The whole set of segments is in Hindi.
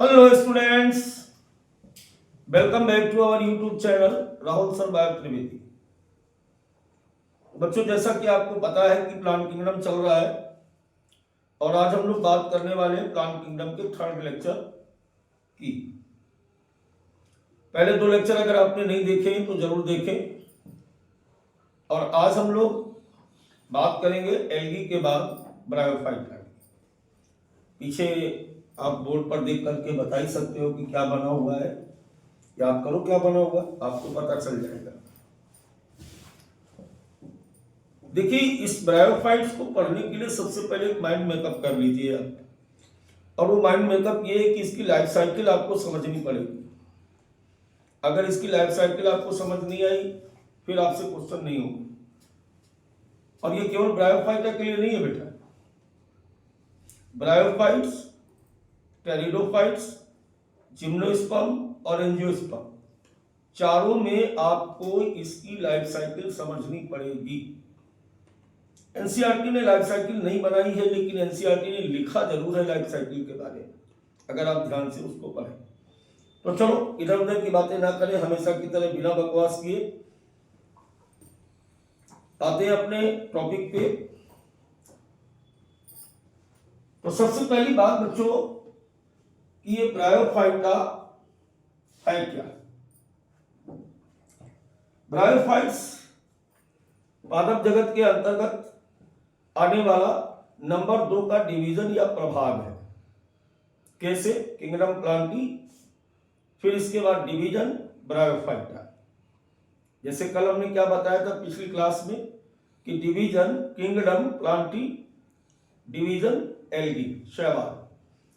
Hello students, welcome back to our YouTube channel Rahul sir bio Trivedi. बच्चों, जैसा कि आपको पता है कि प्लांट किंगडम चल रहा है और आज हम लोग बात करने वाले हैं प्लांट किंगडम के थर्ड लेक्चर की। पहले दो लेक्चर अगर आपने नहीं देखे तो जरूर देखें। और आज हम लोग बात करेंगे एल्गी के बाद ब्रायोफाइटा। पीछे आप बोर्ड पर देख करके बता ही सकते हो कि क्या बना हुआ है। याद करो क्या बना हुआ, आपको पता चल जाएगा। देखिए, इस ब्रायोफाइट्स को पढ़ने के लिए सबसे पहले एक माइंड मेकअप कर लीजिए आप। और वो माइंड मेकअप ये है कि इसकी लाइफ साइकिल आपको समझनी पड़ेगी। अगर इसकी लाइफ साइकिल आपको समझ नहीं आई फिर आपसे क्वेश्चन नहीं होगा। और ये केवल ब्रायोफाइटा के लिए नहीं है बेटा। ब्रायोफाइट्स, टेरिडोफाइट्स, जिम्नोस्पर्म और एंजियोस्पर्म, चारों में आपको इसकी लाइफ साइकिल समझनी पड़ेगी। एनसीईआरटी ने लाइफ साइकिल नहीं बनाई है, लेकिन एनसीईआरटी ने लिखा जरूर है लाइफ साइकिल के बारे में, अगर आप ध्यान से उसको पढ़ें। तो चलो इधर उधर की बातें ना करें, हमेशा की तरह बिना बकवास किए आते हैं अपने टॉपिक पे। तो सबसे पहली बात बच्चों कि ये ब्रायोफाइटा है क्या। ब्रायोफाइट्स पादप जगत के अंतर्गत आने वाला नंबर 2 का डिवीजन या प्रभाग है। कैसे? किंगडम प्लांटी, फिर इसके बाद डिवीजन ब्रायोफाइटा। जैसे कल हमने क्या बताया था पिछली क्लास में कि division kingdom Plantae, division algae शैवाल।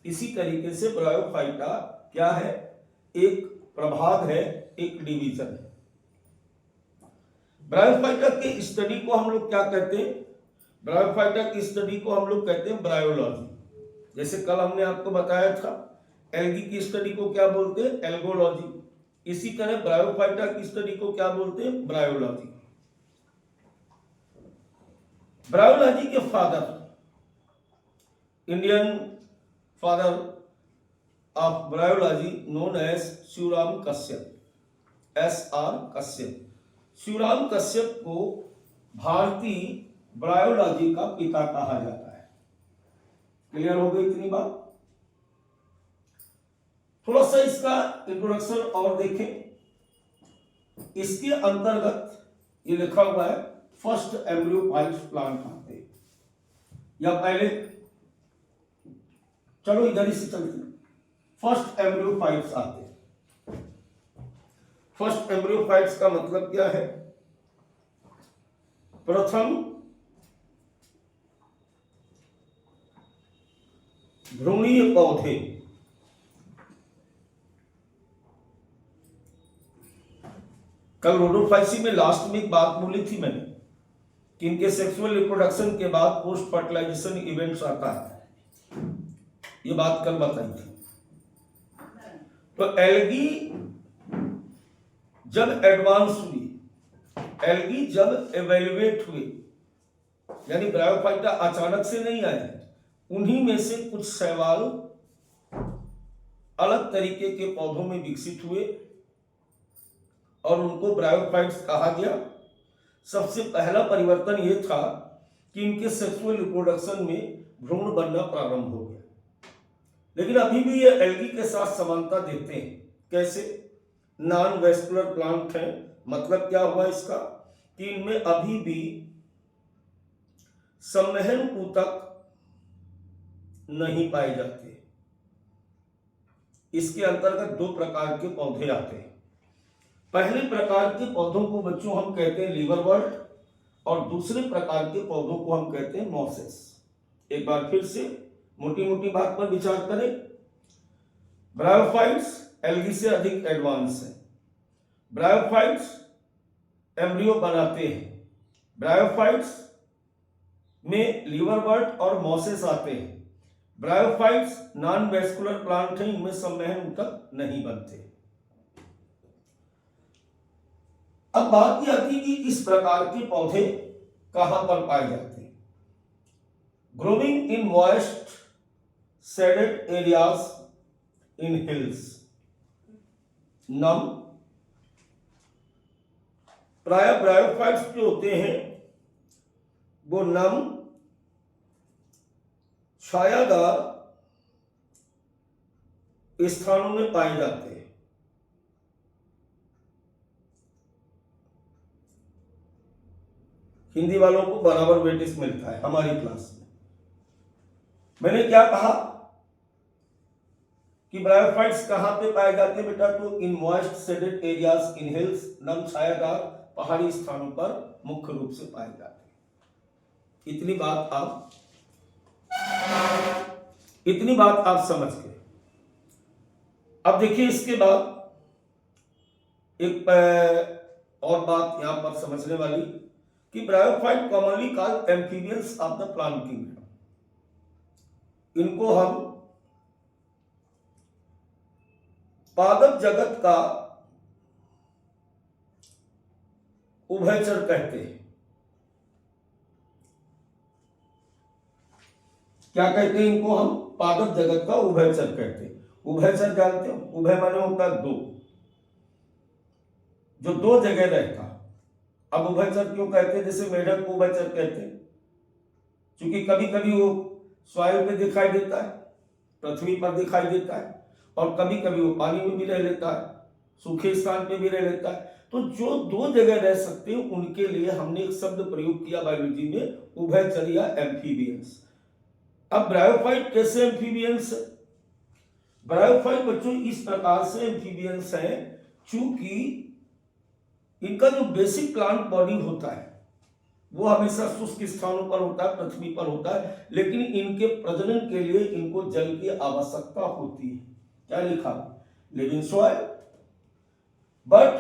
इसी तरीके से ब्रायोफाइटा क्या है? एक प्रभाग है, एक डिवीजन है। ब्रायोफाइटा के स्टडी को हम लोग क्या कहते हैं? ब्रायोफाइटा की स्टडी को हम लोग कहते हैं ब्रायोलॉजी। जैसे कल हमने आपको बताया था एल्गी की स्टडी को क्या बोलते हैं? एल्गोलॉजी। इसी तरह ब्रायोफाइटा की स्टडी को क्या बोलते हैं? ब्रायोलॉजी। ब्रायोलॉजी के father, Indian father of bryology known as Shivram Kashyap, SR Kashyap. Shivram Kashyap को भारतीय ब्रायोलॉजी का पिता कहा जाता है। क्लियर हो गई इतनी बात? थोड़ा सा इसका इंट्रोडक्शन और देखें। इसके अंतर्गत ये लिखा हुआ है फर्स्ट एम्ब्रियोफाइट्स प्लांट आते हैं, या पहले चलो इधर ही से चलते हैं। फर्स्ट एम्ब्रियोफाइट्स आते हैं। फर्स्ट एम्ब्रियोफाइट्स का मतलब क्या है? प्रथम भ्रूणीय पौधे। कल रोडोफाइसी में लास्ट में एक बात बोली थी मैंने कि इनके सेक्सुअल रिप्रोडक्शन के बाद पोस्ट फर्टिलाइजेशन इवेंट्स आता है। ये बात कल बताई थी। तो एल्गी जब एडवांस हुई, एल्गी जब एवेल्युएट हुए, यानी ब्रायोफाइटा अचानक से नहीं आए, उन्हीं में से कुछ शैवाल अलग तरीके के पौधों में विकसित हुए और उनको ब्रायोफाइट्स कहा गया। सबसे पहला परिवर्तन यह था कि इनके सेक्सुअल रिप्रोडक्शन में भ्रूण बनना प्रारंभ हो गया। लेकिन अभी भी ये एल्गी के साथ समानता देते हैं। कैसे? नॉन वेस्कुलर प्लांट है। मतलब क्या हुआ इसका कि इनमें अभी भी संवहन ऊतक नहीं पाए जाते। इसके अंतर्गत 2 प्रकार के पौधे आते हैं। पहले प्रकार के पौधों को बच्चों हम कहते हैं लीवरवर्ट और दूसरे प्रकार के पौधों को हम कहते हैं मॉसेस। एक बार फिर से मोटी मोटी बात पर विचार करें। ब्रायोफाइट्स एल्गी से अधिक एडवांस है। ब्रायोफाइट्स एम्ब्रियो बनाते हैं। ब्रायोफाइट्स में लीवरवर्ट और मॉसेस आते हैं। ब्रायोफाइट्स नॉन वेस्कुलर प्लांट हैं, इनमें संवहन ऊतक नहीं बनते। अब बात यह आती कि इस प्रकार के पौधे कहां पर पाए जाते हैं? Growing in moist shaded areas in hills. नम प्राय ब्रायोफाइट्स जो होते हैं वो नम छायादार स्थानों में पाए जाते हैं। हिंदी वालों को बराबर वेटेज मिलता है हमारी क्लास में। मैंने क्या कहा कि ब्रायोफाइट्स कहां पे पाए जाते हैं बेटा? तो in moist shaded areas, in hills, नम छायादार पहाड़ी स्थानों पर मुख्य रूप से पाए जाते हैं। इतनी बात आप समझ गए। अब देखिए इसके बाद एक और बात यहां पर समझने वाली कि bryophyte commonly called amphibians of the plant kingdom. इनको हम पादप जगत का उभयचर कहते हैं। क्या कहते हैं इनको? हम पादप जगत का उभयचर कहते हैं। उभयचर जानते हो? उभय माने होता है दो, जो दो जगह रहता। अब उभयचर क्यों कहते हैं? जैसे मेढक को उभयचर कहते हैं क्योंकि कभी कभी वो सॉइल पे दिखाई देता है, पृथ्वी पर दिखाई देता है, और कभी कभी वो पानी में भी रह लेता है, सूखे स्थान पे भी रह लेता है। तो जो दो जगह रह सकते हैं उनके लिए हमने एक शब्द प्रयोग किया बायोलॉजी में, उभयचर या एम्फीबियंस। अब ब्रायोफाइट कैसे एम्फीबियंस है? ब्रायोफाइट बच्चों इस प्रकार से एम्फीबियंस है चूंकि इनका जो बेसिक प्लांट बॉडी होता है वो हमेशा शुष्क स्थानों पर होता है, पृथ्वी पर होता है, लेकिन इनके प्रजनन के लिए इनको जल की आवश्यकता होती है। क्या लिखा? Live in soil but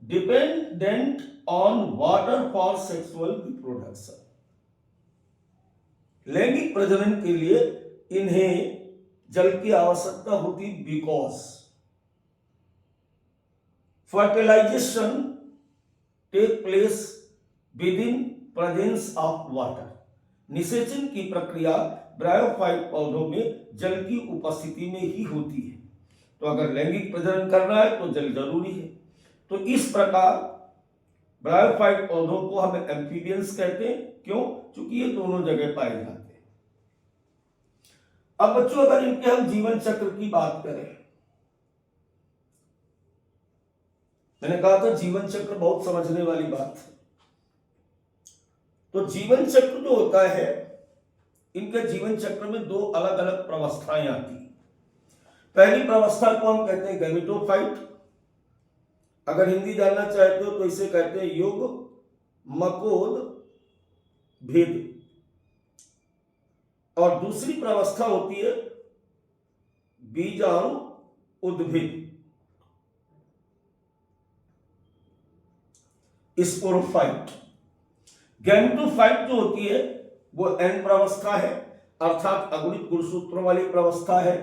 dependent on water for sexual reproduction. लैंगिक प्रजनन के लिए इन्हें जल की आवश्यकता होती because fertilization take place with in presence of water. निषेचन की प्रक्रिया ब्रायोफाइट पौधों में जल की उपस्थिति में ही होती है। तो अगर लैंगिक प्रजनन करना है तो जल जरूरी है। तो इस प्रकार ब्रायोफाइट पौधों को हम एम्फीबियंस कहते हैं। क्यों? क्योंकि ये दोनों जगह पाए जाते हैं। अब बच्चों अगर इनके हम जीवन चक्र की बात करें, मैंने कहा था जीवन चक्र बहुत समझने वाली बात है। तो जीवन चक्र जो होता है, इनके जीवन चक्र में दो अलग अलग प्रावस्थाएं आती हैं। पहली प्रावस्था को हम कहते हैं गैमेटोफाइट। अगर हिंदी जानना चाहते हो तो इसे कहते हैं युग मकोद भेद। और दूसरी प्रावस्था होती है बीजाणु उद्भिद, स्पोरोफाइट। गैमेटोफाइट जो होती है वो एन प्रावस्था है, अर्थात अगुणित गुणसूत्रों वाली प्रावस्था है।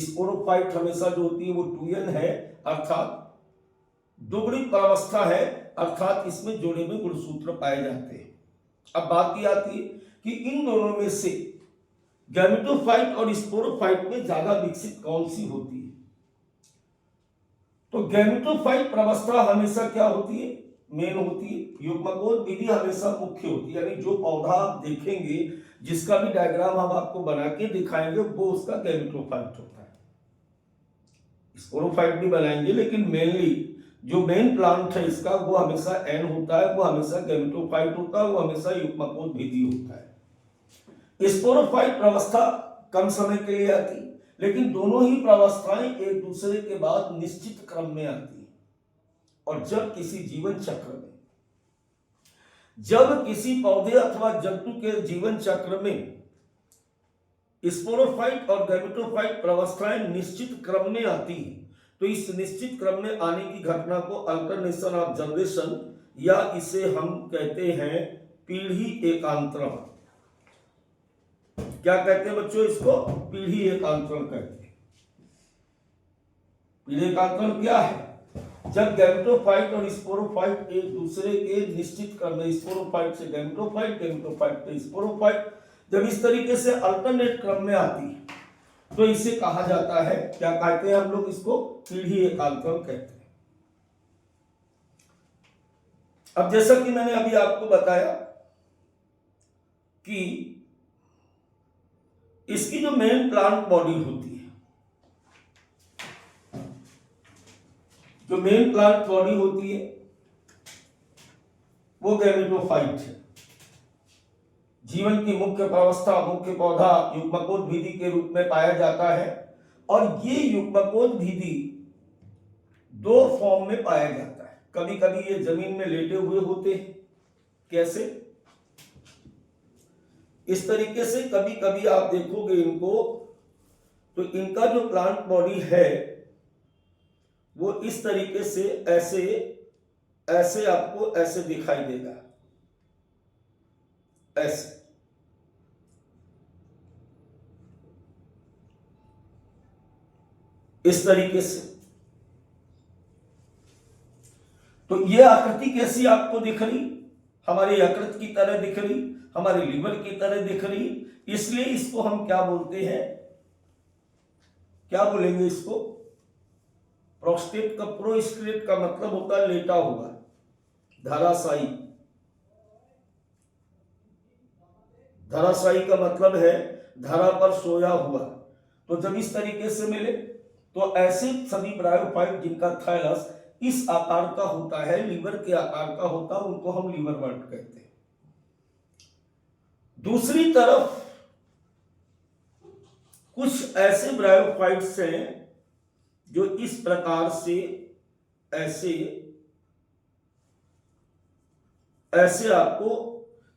स्पोरोफाइट हमेशा जो होती है वो 2n है, अर्थात दुगुणित प्रावस्था है, अर्थात इसमें जोड़े में गुणसूत्र पाए जाते हैं। अब बात ये आती है कि इन दोनों में से गैमेटोफाइट और स्पोरोफाइट में ज्यादा विकसित कौन सी होती है? तो गैमेटोफाइट प्रावस्था हमेशा क्या होती है? मेन होती है। युग्मकोद विधि हमेशा मुख्य होती है, यानी जो पौधा आप देखेंगे, जिसका भी डायग्राम हम आपको बना के दिखाएंगे, वो उसका गैमेटोफाइट होता है। स्पोरोफाइट भी बनाएंगे, लेकिन मेनली जो मेन प्लांट है इसका वो हमेशा एन होता है, वो हमेशा गैमेटोफाइट होता है, वो हमेशा युग्मकोद विधि होता है। स्पोरोफाइट प्रावस्था कम समय के लिए आती, लेकिन दोनों ही प्रावस्थाएं एक दूसरे के बाद निश्चित क्रम में आती हैं। और जब किसी जीवन चक्र में, जब किसी पौधे अथवा जंतु के जीवन चक्र में स्पोरोफाइट और गैमेटोफाइट प्रावस्थाएं निश्चित क्रम में आती हैं, तो इस निश्चित क्रम में आने की घटना को अल्टरनेशन ऑफ जनरेशन, या इसे हम कहते हैं पीढ़ी एकांतरण। क्या कहते हैं बच्चों? इसको पीढ़ी एकांतरण कहते हैं। पीढ़ी एकांतरण क्या है? जब गैमेटोफाइट और स्पोरोफाइट एक दूसरे के निश्चित क्रम में, स्पोरोफाइट से गैमेटोफाइट, गैमेटोफाइट से स्पोरोफाइट, जब इस तरीके से अल्टरनेट क्रम में आती है, तो इसे कहा जाता है, क्या कहते हैं हम लोग इसको, पीढ़ी एकांतरण कहते हैं। अब जैसा कि मैंने अभी आपको बताया कि इसकी जो मेन प्लांट बॉडी होती है, जो मेन प्लांट बॉडी होती है वो गैमेटोफाइट है। जीवन की मुख्य प्रावस्था, मुख्य पौधा युग्मकोद्भिदी के रूप में पाया जाता है, और ये युग्मकोद्भिदी दो फॉर्म में पाया जाता है। कभी कभी ये जमीन में लेटे हुए होते हैं, कैसे, इस तरीके से। कभी कभी आप देखोगे इनको, तो इनका जो प्लांट बॉडी है वो इस तरीके से ऐसे ऐसे आपको ऐसे दिखाई देगा, ऐसे। इस तरीके से। तो ये आकृति कैसी आपको दिख रही, हमारे यकृत की तरह दिख रही, हमारे लीवर की तरह दिख रही, इसलिए इसको हम क्या बोलते हैं, क्या बोलेंगे इसको, प्रोस्टेट का, प्रोस्टेट का मतलब होता है लेटा हुआ, धराशायी। धराशायी का मतलब है धरा पर सोया हुआ। तो जब इस तरीके से मिले तो ऐसे सभी ब्रायोफाइट जिनका थैलस इस आकार का होता है, लीवर के आकार का होता है, उनको हम लीवर वर्ट कहते हैं। दूसरी तरफ कुछ ऐसे ब्रायोफाइट्स हैं जो इस प्रकार से ऐसे ऐसे आपको,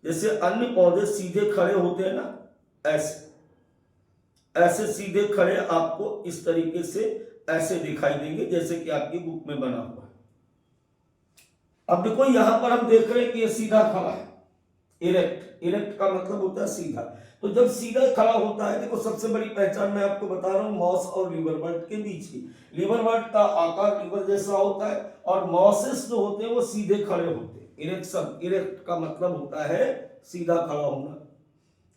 जैसे अन्य पौधे सीधे खड़े होते हैं ना, ऐसे ऐसे सीधे खड़े आपको इस तरीके से ऐसे दिखाई देंगे, जैसे कि आपकी बुक में बना हुआ है। अब देखो यहां पर हम देख रहे हैं कि ये सीधा खड़ा है, इरेक्ट। इरेक्ट का मतलब होता है सीधा। तो जब सीधा खड़ा होता है, देखो सबसे बड़ी पहचान मैं आपको बता रहा हूं मॉस और लीवरवर्ट के बीच की। लीवरवर्ट का आकार लीवर जैसा होता है, और मॉसेस जो होते हैं वो सीधे खड़े होते हैं। इरेक्शन, इरेक्ट का मतलब होता है सीधा खड़ा होना।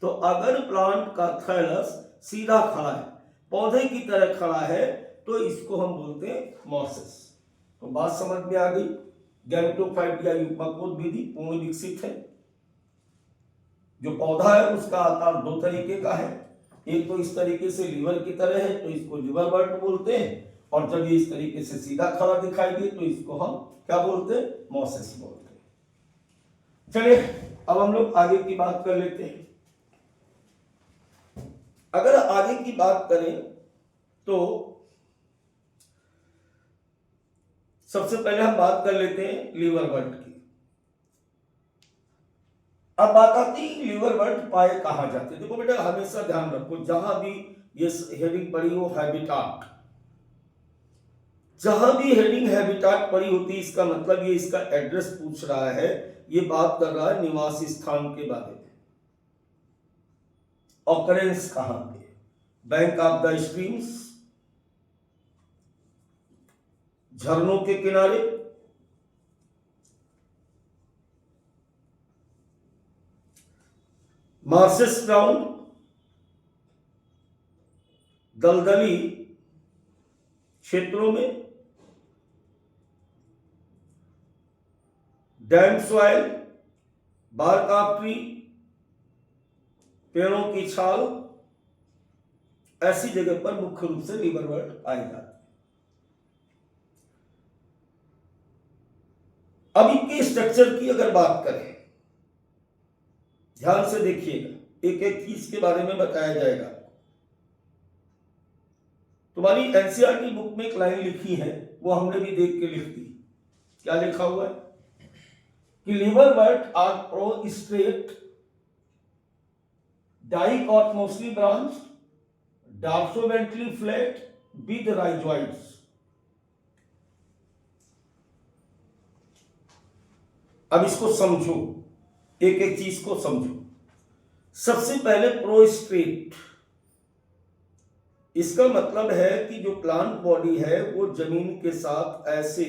तो अगर प्लांट का थैलस सीधा खड़ा है, पौधे की तरह खड़ा है, तो इसको हम बोलते हैं मॉसेस। तो बात समझ में आ गई। गैमेटोफाइट या युग्मकोद्भिदी पूर्ण विकसित है। जो पौधा है उसका आकार दो तरीके का है, एक तो इस तरीके से लीवर की तरह है तो इसको लीवरवर्ट बोलते हैं, और जब ये इस तरीके से सीधा खड़ा दिखाई दे तो इसको हम क्या बोलते हैं, मॉसेस बोलते हैं। चलिए अब हम लोग आगे की बात कर लेते हैं। अगर आगे की बात करें तो सबसे पहले हम बात कर लेते हैं लीवरवर्ट की। अब बात आती है लीवरवर्ट पाए कहां जाते हैं। देखो बेटा हमेशा ध्यान रखो, जहां भी ये हेडिंग पड़ी हो हैबिटाट, जहां भी हेडिंग हैबिटाट पड़ी होती है, इसका मतलब ये इसका एड्रेस पूछ रहा है, ये बात कर रहा है निवासी स्थान के बारे में। ऑकरेंस कहां पे, बैंक ऑफ द स्ट्रीम्स, झरनों के किनारे, मार्सेस ग्राउंड, दलदली क्षेत्रों में, damp soil, bark of tree, पेड़ों की छाल, ऐसी जगह पर मुख्य रूप से लीवरवर्ट पाए जाते हैं। अब इनके स्ट्रक्चर की अगर बात करें, ध्यान से देखिएगा, एक एक चीज के बारे में बताया जाएगा। तुम्हारी एनसीईआरटी बुक में एक लाइन लिखी है, वो हमने भी देख के लिख दी। क्या लिखा हुआ है कि liverwort are prostrate, dichotomously branch, dorsoventrally flat with rhizoids. अब इसको समझो, एक एक चीज को समझो। सबसे पहले प्रोस्ट्रेट, इसका मतलब है कि जो प्लांट बॉडी है वो जमीन के साथ ऐसे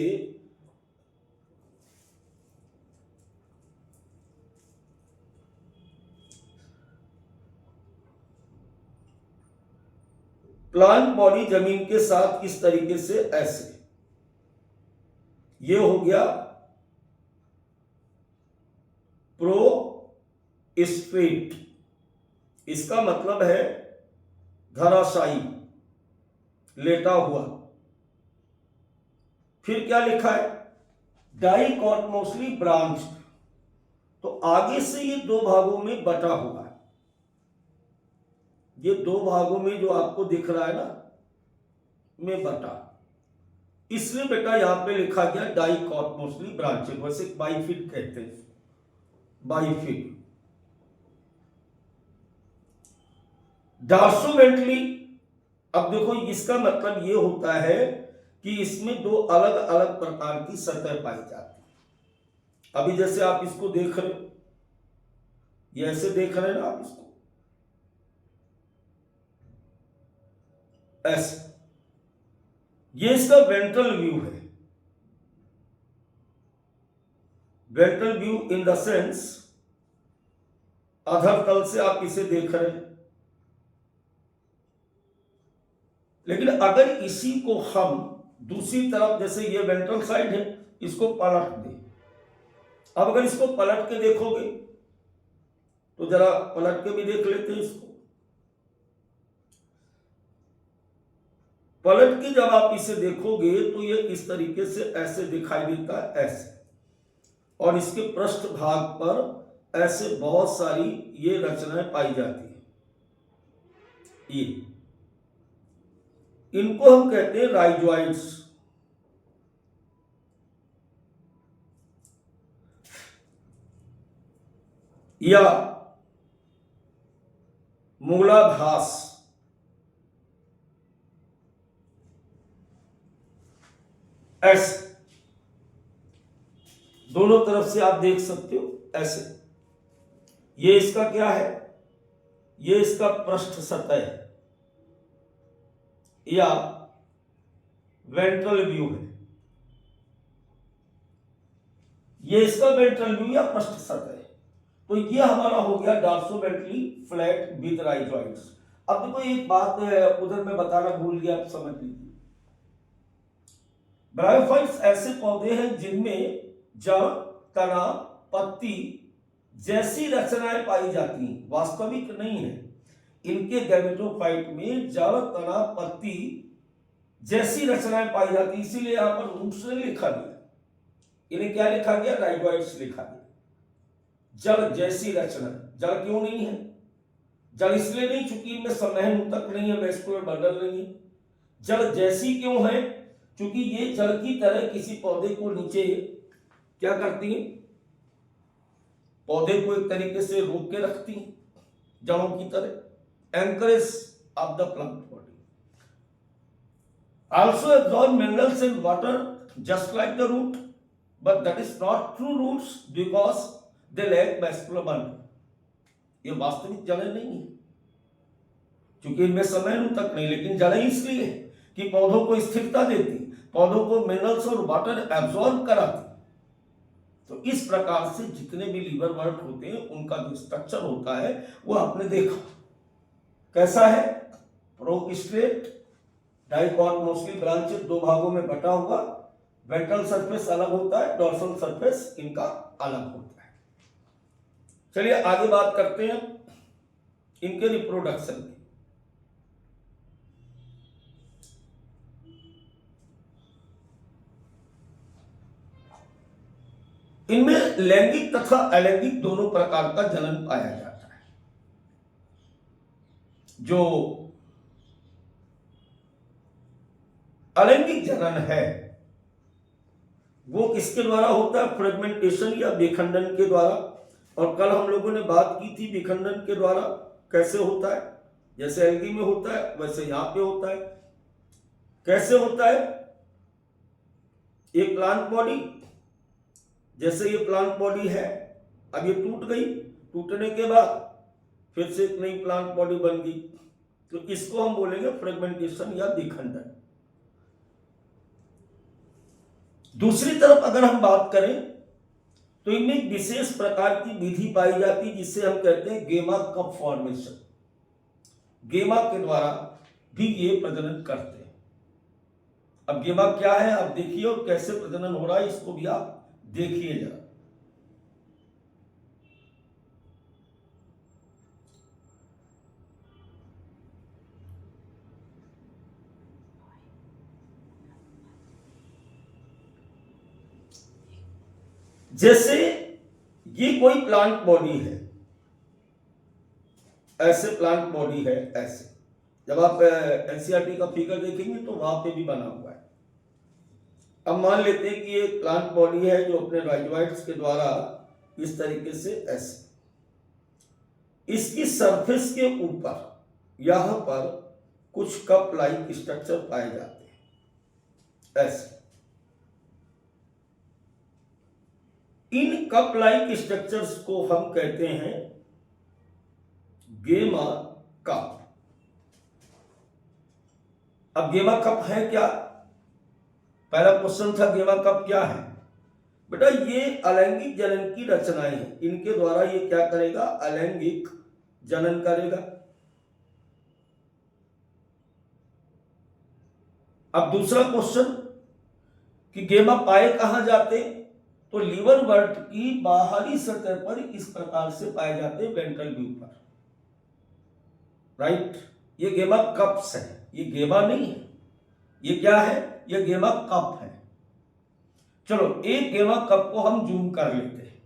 प्लांट बॉडी जमीन के साथ किस तरीके से, ऐसे। ये हो गया प्रोस्ट्रेट, इसका मतलब है धराशायी, लेटा हुआ। फिर क्या लिखा है, डाइकोटोमसली ब्रांच, तो आगे से ये दो भागों में बटा हुआ है। ये दो भागों में जो आपको दिख रहा है ना, में बटा, इसलिए बेटा यहां पे लिखा गया डाइकोटोमसली ब्रांच। वैसे बाइफिड कहते हैं, बाइफिड। डॉर्सोवेंट्रली, अब देखो इसका मतलब ये होता है कि इसमें दो अलग अलग प्रकार की सतह पाई जाती है। अभी जैसे आप इसको देख रहे हो, ये ऐसे देख रहे हैं ना आप इसको, ऐसे, ये इसका वेंट्रल व्यू है। Ventral view in the sense अधर तल से आप इसे देख रहे हैं। लेकिन अगर इसी को हम दूसरी तरफ, जैसे ये वेंट्रल साइड है, इसको पलट दें, अब अगर इसको पलट के देखोगे तो जरा पलट के भी देख लेते हैं इसको। पलट के जब आप इसे देखोगे तो ये इस तरीके से ऐसे दिखाई देता है, ऐसे, और इसके पृष्ठ भाग पर ऐसे बहुत सारी ये रचनाएं पाई जाती है। ये इनको हम कहते हैं राइजोइड्स। या मूलाभास, ऐसे दोनों तरफ से आप देख सकते हो, ऐसे। ये इसका क्या है, ये इसका पृष्ठ सतह है या वेंट्रल व्यू है। ये इसका वेंट्रल व्यू या पृष्ठ सतह है। तो ये हमारा हो गया डॉर्सोवेंट्रली फ्लैट विद राइजोइड्स। अब देखो एक बात उधर मैं बताना भूल गया, आप समझ लीजिए। ब्रायोफाइट्स ऐसे पौधे हैं जिनमें जड़, तना, पत्ती जैसी रचनाएं पाई जाती हैं, वास्तविक नहीं है। इनके गैमेटोफाइट में जड़, तना, पत्ती जैसी रचनाएं पाई जाती, इसीलिए यहां पर रूट्स नहीं लिखा गया, इन्हें क्या लिखा गया, राइजोइड्स लिखा गया। जड़ जैसी रचना, जड़ क्यों नहीं है, जड़ इसलिए नहीं चूंकि इनमें समहन ऊतक नहीं है, वेस्कुलर बंडल नहीं है। जड़ जैसी क्यों है, क्योंकि ये जड़ की तरह किसी पौधे को नीचे क्या करती है, पौधे को एक तरीके से रोक के रखती है, जड़ों की तरह, anchorage of the plant body. Also absorb minerals and water just like the root, but that is not true roots because they lack vascular bundle. ये वास्तविक जड़ें नहीं है, क्योंकि इनमें समहन ऊतक नहीं, लेकिन जड़ें इसलिए कि पौधों को स्थिरता देती, पौधों को मिनरल्स और वाटर एब्जॉर्ब कराती। तो इस प्रकार से जितने भी लीवर वर्ट होते हैं उनका जो स्ट्रक्चर होता है वो आपने देखा कैसा है, प्रोस्ट्रेट, डाइकोटोमसली ब्रांचेस, दो भागों में बटा हुआ, वेंट्रल सरफेस अलग होता है, डॉर्सल सरफेस इनका अलग होता है। चलिए आगे बात करते हैं इनके रिप्रोडक्शन की। इनमें लैंगिक तथा अलैंगिक दोनों प्रकार का जनन पाया जाता है। जो अलैंगिक जनन है वो किसके द्वारा होता है, फ्रेगमेंटेशन या विखंडन के द्वारा। और कल हम लोगों ने बात की थी विखंडन के द्वारा कैसे होता है, जैसे एल्गी में होता है वैसे यहां पे होता है। कैसे होता है, एक प्लांट बॉडी, जैसे ये प्लांट बॉडी है, अब ये टूट गई, टूटने के बाद फिर से एक नई प्लांट बॉडी बन गई, तो इसको हम बोलेंगे फ्रेगमेंटेशन या विखंडन। दूसरी तरफ अगर हम बात करें तो इनमें एक विशेष प्रकार की विधि पाई जाती है जिसे हम कहते हैं गेमा कप फॉर्मेशन। गेमा के द्वारा भी ये प्रजनन करते हैं। अब गेमा क्या है आप देखिए और कैसे प्रजनन हो रहा है इसको भी आप देखिए जरा। जैसे ये कोई प्लांट बॉडी है, ऐसे प्लांट बॉडी है, ऐसे जब आप एनसीईआरटी का फिगर देखेंगे तो वहां पे भी बना हुआ है। अब मान लेते हैं कि ये प्लांट बॉडी है जो अपने राइजोइड्स के द्वारा इस तरीके से ऐसे, इसकी सरफेस के ऊपर यहां पर कुछ कप लाइक स्ट्रक्चर पाए जाते हैं ऐसे। इन कप लाइक स्ट्रक्चर्स को हम कहते हैं गेमा कप। अब गेमा कप है क्या? पहला क्वेश्चन था गेमा कप क्या है? बेटा ये अलैंगिक जनन की रचनाएं हैं, इनके द्वारा ये क्या करेगा? अलैंगिक जनन करेगा। अब दूसरा क्वेश्चन कि गेमा पाए कहां जाते? तो लीवर बर्ट की बाहरी सतह पर इस प्रकार से पाए जाते हैं, वेंट्रल व्यू पर, राइट। ये गेमा कप्स है, ये गेमा नहीं है। ये क्या है? ये गेमा कप है। चलो एक गेमा कप को हम जूम कर लेते हैं।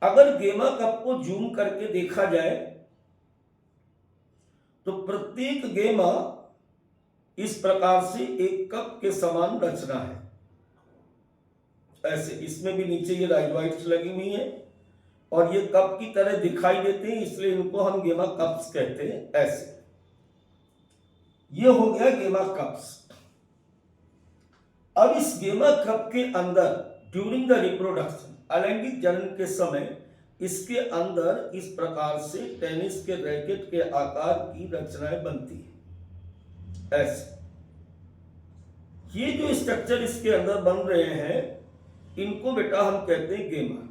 अगर गेमा कप को जूम करके देखा जाए तो प्रत्येक गेमा इस प्रकार से एक कप के समान रचना है ऐसे। इसमें भी नीचे ये राइजोइड्स लगी हुई हैं और ये कप की तरह दिखाई देते हैं, इसलिए इनको हम गेमा कप्स कहते हैं ऐसे। ये हो गया गेमा कप्स। अब इस गेमा कप के अंदर ड्यूरिंग द रिप्रोडक्शन, अलैंगिक जनन के समय, इसके अंदर इस प्रकार से टेनिस के रैकेट के आकार की रचनाएं बनती है ऐसे। ये जो स्ट्रक्चर इसके अंदर बन रहे हैं इनको बेटा हम कहते हैं गेमा।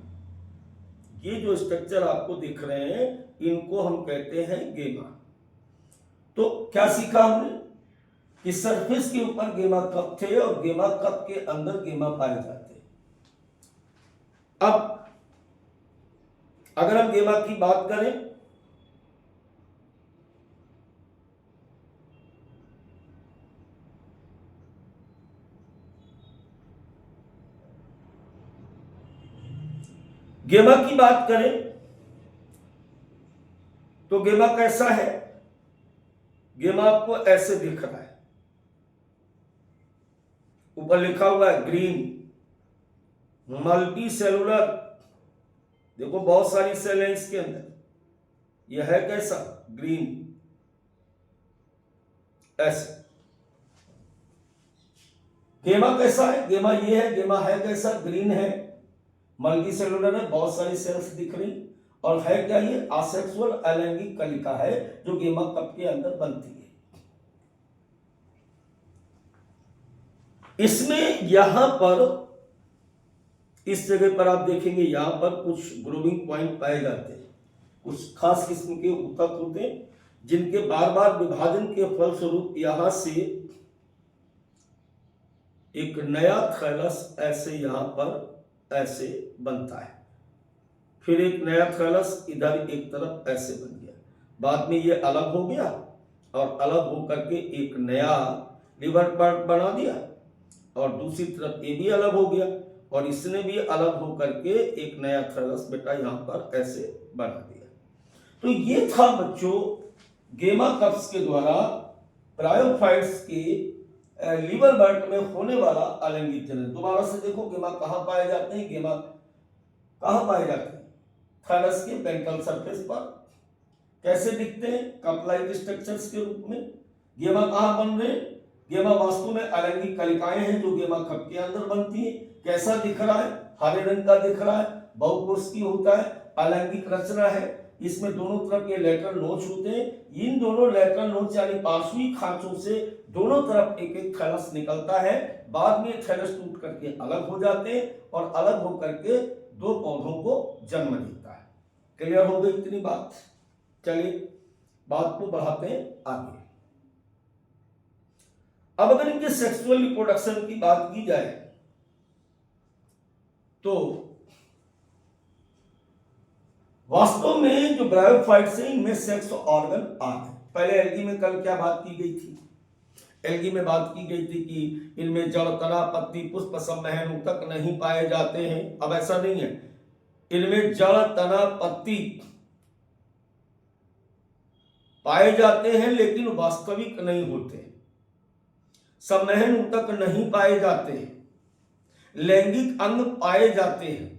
ये जो स्ट्रक्चर आपको दिख रहे हैं इनको हम कहते हैं गेमा। तो क्या सीखा हमने कि सरफेस के ऊपर गेमा कप थे और गेमा कप के अंदर गेमा पाए जाते। अब अगर हम गेमा की बात करें गेमा की बात करें तो गेमा कैसा है? गेमा आपको ऐसे दिख रहा है, ऊपर लिखा हुआ है ग्रीन, मल्टी सेलुलर। देखो बहुत सारी सेल है इसके अंदर। यह है कैसा? ग्रीन ऐसे। गेमा कैसा है? गेमा ये है, गेमा है कैसा? ग्रीन है, मल्टी सेलुलर है, बहुत सारी सेल्स दिख रही, और है क्या? ये आसेक्सुअल अलैंगिक कलिका है जो गेमा कप के अंदर बनती है। इसमें यहां पर इस जगह पर आप देखेंगे यहां पर कुछ ग्रोविंग पॉइंट पाए जाते हैं, कुछ खास किस्म के ऊतक होते हैं जिनके बार बार विभाजन के फलस्वरूप यहां से एक नया थैलस ऐसे यहां पर ऐसे बनता है, फिर एक नया थैलस इधर एक तरफ ऐसे बन गया, बाद में ये अलग हो गया और अलग होकर के एक नया लिवर पार्ट बना दिया, और दूसरी तरफ ये भी अलग हो गया और इसने भी अलग होकर के एक नया थैलस बेटा यहां पर ऐसे बना दिया। तो ये था बच्चों गेमा कप्स के द्वारा ब्रायोफाइट्स के लीवर बर्ट में होने वाला अलैंगिक जनन। दोबारा से देखो गेमा कहां पाए जाते हैं? गेमा कहां पाए जाते हैं? थैलस के वेंट्रल सरफेस पर। कैसे दिखते हैं? कप लाइक स्ट्रक्चर्स के रूप में। गेमा कहां बन रहे हैं? गेमा वास्तव में अलैंगिक कलिकाएं हैं जो गेमा कप के अंदर बनती है। कैसा दिख रहा है? हरे रंग का दिख रहा है, बहुकोष्ठीय होता है, अलैंगिक रचना है। इसमें दोनों तरफ ये लेटरल नोच होते हैं। इन दोनों लेटरल नोच यानी पार्श्वी खांचों से दोनों तरफ एक एक थैलस निकलता है। बाद में थैलस टूट करके अलग हो जाते हैं और अलग होकर के दो पौधों को जन्म देता है। क्लियर हो गई इतनी बात? चलिए बात को बढ़ाते हैं आगे। अब अगर इनके सेक्सुअल रिप्रोडक्शन की बात की जाए तो वास्तव में जो ब्रायोफाइट्स हैं इनमें सेक्स ऑर्गन आ गए। पहले एल्गी में कल क्या बात की गई थी? एल्गी में बात की गई थी कि इनमें जड़, तना, पत्ती, पुष्प, संवहन ऊतक नहीं पाए जाते हैं। अब ऐसा नहीं है, इनमें जड़, तना, पत्ती पाए जाते हैं लेकिन वास्तविक नहीं होते। संवहन ऊतक नहीं पाए जाते, लैंगिक अंग पाए जाते हैं।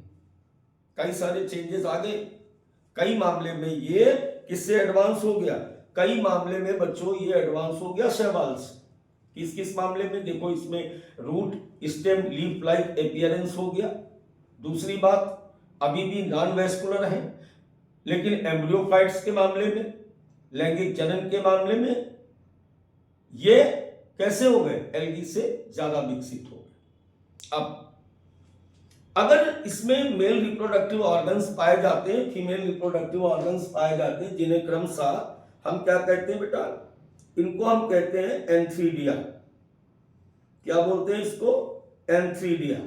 कई सारे चेंजेस आ गए। कई मामले में ये किससे एडवांस हो गया? कई मामले में बच्चों ये एडवांस हो गया शैवाल से। किस किस मामले में? देखो, इसमें root, stem, leaf like appearance हो गया। दूसरी बात, अभी भी नॉन वेस्कुलर है, लेकिन एम्ब्रियोफाइट्स के मामले में, लैंगिक जनन के मामले में ये कैसे हो गए? एल्गी से ज्यादा विकसित हो गए। अब अगर इसमें मेल रिप्रोडक्टिव ऑर्गन्स पाए जाते हैं, फीमेल रिप्रोडक्टिव ऑर्गन्स पाए जाते हैं, जिन्हें क्रमशः हम क्या कहते हैं बेटा? इनको हम कहते हैं एंथीडिया। क्या बोलते हैं इसको? एंथीडिया।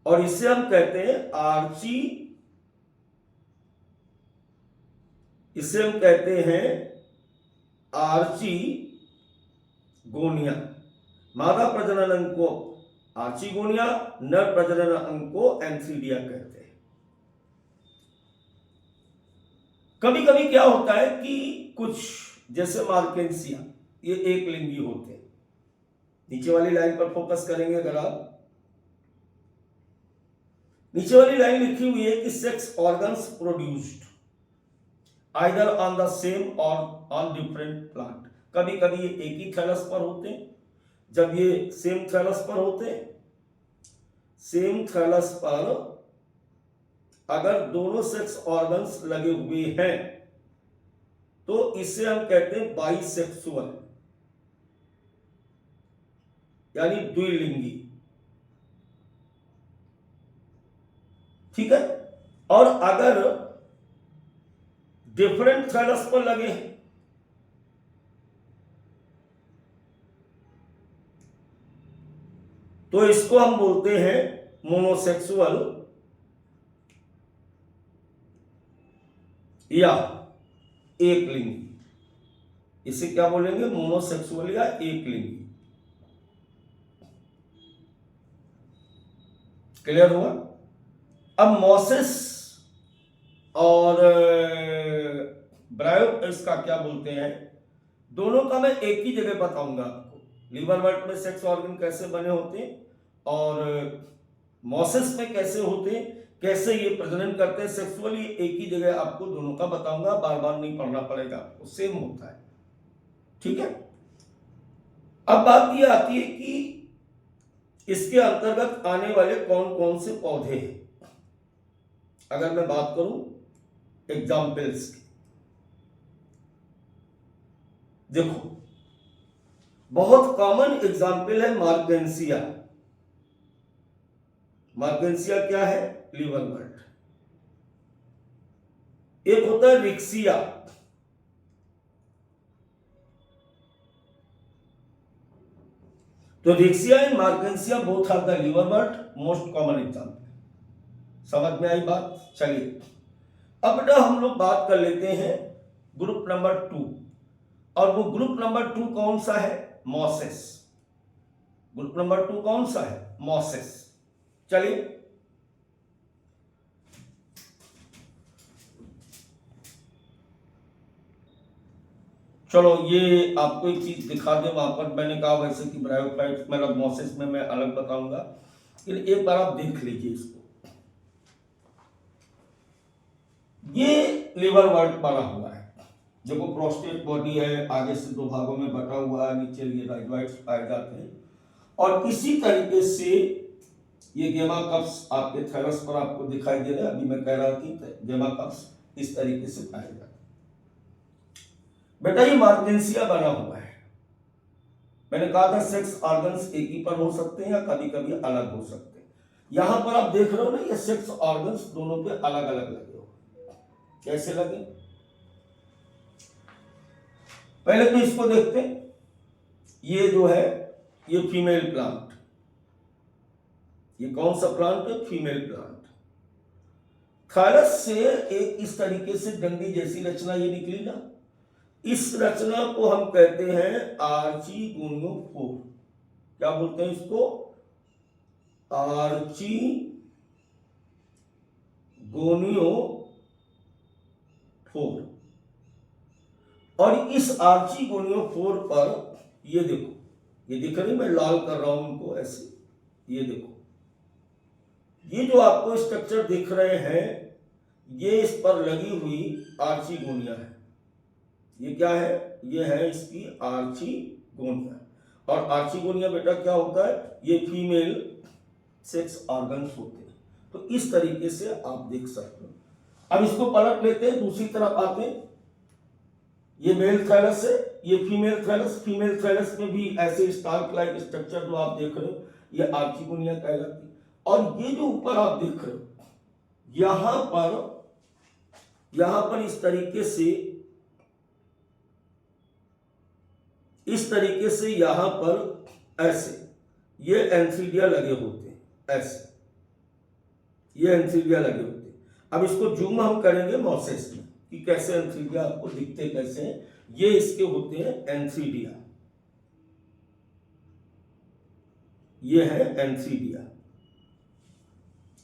और इसे हम कहते हैं आर्ची, इसे हम कहते हैं आर्चीगोनिया। मादा प्रजनन अंग को आर्चीगोनिया, नर प्रजनन अंग को एंथीडिया कहते हैं। कभी कभी क्या होता है कि कुछ जैसे मार्केंसिया, ये एक लिंगी होते हैं। नीचे वाली लाइन पर फोकस करेंगे अगर आप, नीचे वाली लाइन लिखी हुई है कि sex organs produced either on the same और ऑन डिफरेंट प्लांट। कभी कभी ये एक ही थैलस पर होते हैं। जब ये सेम थैलस पर होते हैं, सेम थैलस पर अगर दोनों सेक्स ऑर्गन्स लगे हुए हैं तो इसे हम कहते हैं बाइसेक्सुअल, यानी द्विलिंगी। ठीक है। और अगर डिफरेंट थैलस पर लगे हैं तो इसको हम बोलते हैं मोनोसेक्सुअल या एक लिंगी। इसे क्या बोलेंगे? मोनोसेक्सुअल या एक लिंगी। क्लियर हुआ? अब मोसेस और ब्रायोफाइट्स का क्या बोलते हैं, दोनों का मैं एक ही जगह बताऊंगा आपको। लीवर वर्ट में सेक्स ऑर्गन कैसे बने होते हैं और मोसेस में कैसे होते हैं, कैसे ये प्रजनन करते हैं सेक्सुअली, एक ही जगह आपको दोनों का बताऊंगा। बार बार नहीं पढ़ना पड़ेगा आपको, सेम होता है। ठीक है। अब बात ये आती है कि इसके अंतर्गत आने वाले कौन कौन से पौधे हैं। अगर मैं बात करूं एग्जाम्पल्स की, देखो बहुत कॉमन एग्जाम्पल है मार्केंसिया। मार्केंसिया क्या है? Liverwort. एक होता है रिक्सिया, तो Riccia and Marchantia both are the liverwort, most common example. समझ में आई बात? चलिए अब बेटा हम लोग बात कर लेते हैं ग्रुप नंबर 2, और वो ग्रुप नंबर 2 कौन सा है? मॉसेस। ग्रुप नंबर 2 कौन सा है? मॉसेस। चलिए चलो ये आपको एक चीज दिखा दे। वहां पर मैंने कहा वैसे कि ब्रायोफाइट मतलब मॉसेस में मैं अलग बताऊंगा, लेकिन एक बार आप देख लीजिए इसको। ये लिवर वर्ट बना हुआ है, जो प्रोस्टेट बॉडी है, आगे से दो भागों में बटा हुआ है, नीचे ये राइजोइड्स पाए जाते हैं। और इसी तरीके से ये गेमा कप्स आपके थैलस पर आपको दिखाई दे रहे हैं। अभी मैं कह रहा थी गेमा कप्स इस तरीके से पाए जाते हैं। बेटा ये मार्केंसिया बना हुआ है। मैंने कहा था सेक्स ऑर्गन्स एक ही पर हो सकते हैं या कभी कभी अलग हो सकते हैं। यहां पर आप देख रहे हो ना, ये सेक्स ऑर्गन्स दोनों पे अलग अलग लगे हो। कैसे लगे? पहले तो इसको देखते हैं। ये जो है ये फीमेल प्लांट, ये कौन सा प्लांट है? Female plant. थाइलस से एक इस तरीके से डंडी जैसी रचना ये निकली ना, इस रचना को हम कहते हैं आर्चिगोनियोफोर। क्या बोलते हैं इसको? आर्चिगोनियोफोर। और इस आर्चिगोनियोफोर पर ये देखो, ये दिख रही, मैं लाल कर रहा हूं इनको ऐसे, ये देखो, ये जो आपको स्ट्रक्चर दिख रहे हैं ये इस पर लगी हुई आर्चिगोनिया है। ये क्या है? ये है इसकी आर्चिगोनिया। और आर्चिगोनिया बेटा क्या होता है? ये फीमेल सेक्स ऑर्गन्स होते हैं। तो इस तरीके से आप देख सकते हो। अब इसको पलट लेते हैं, दूसरी तरफ आते हैं। ये मेल थैलस है, ये फीमेल थैलस। फीमेल थैलस में भी ऐसे स्टार्क लाइक स्ट्रक्चर जो आप देख रहे हो ये आर्चिगोनिया कहलाती है। और ये जो ऊपर आप देख रहे हो यहां पर इस तरीके से यहां पर ऐसे ये एंथीडिया लगे होते हैं, ऐसे ये एंथीडिया लगे होते हैं। अब इसको जूम हम करेंगे मॉसेस में कि कैसे एंथीडिया आपको दिखते कैसे हैं। ये इसके होते हैं एंथीडिया, ये है एंथीडिया।